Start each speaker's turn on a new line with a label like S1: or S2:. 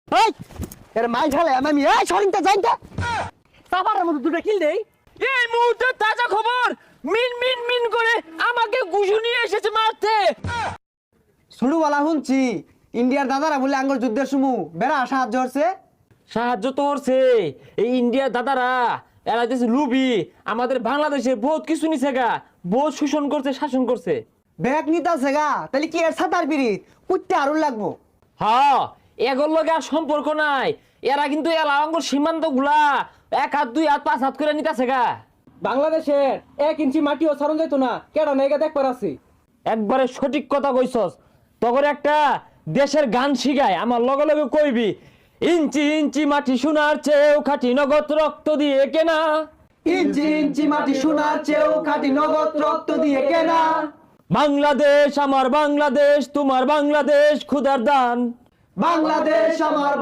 S1: এই এর মাই ঢালে আমি এই সরিনতে যাইতে সাফারের মধ্যে দুটো কিল দেই।
S2: এই মুহূর্তে তাজা খবর, মিন মিন মিন করে আমাকে ঘুষু নিয়ে এসেছে মারতে।
S1: ছোটবেলা শুনছি ইন্ডিয়ার দাদারা বলে আঙ্গুর যুদ্ধের সময় বেড়া সাহায্য হচ্ছে।
S2: সাহায্য তো করছে এই ইন্ডিয়ার দাদারা, এরা দেশে লুবি আমাদের বাংলাদেশে বহুত কিছু নিছে গা, বহুত শোষণ করছে, শাসন করছে।
S1: ব্যাগ নিতে আছে গা, তাহলে কি এর সাঁতার পিরিত কুটতে আরো লাগবো।
S2: হ্যাঁ, এগুলোর লগে আর সম্পর্ক নাই। এরা কিন্তু এলাঙ্গর সীমান্ত গুলা 1 হাত 2 হাত 5 হাত করে নিতেছে গা।
S3: বাংলাদেশের 1 ইঞ্চি মাটিও সরণ যেত না, কেডা নাইগা দেখবার আছে।
S2: একবারে সঠিক কথা কইছস। তখন একটা দেশের গান শিখায়, আমার লগে লগে কইবি, ইঞ্চি ইঞ্চি মাটি সোনার চেয়েও খাঁটি নগদ রক্ত দিয়ে কেনা।
S1: ইঞ্চি ইঞ্চি মাটি সোনার চেয়েও খাঁটি নগদ রক্ত দিয়ে কেনা।
S2: বাংলাদেশ আমার বাংলাদেশ, তোমার বাংলাদেশ ক্ষুধার দান।
S1: বাংলাদেশ আমার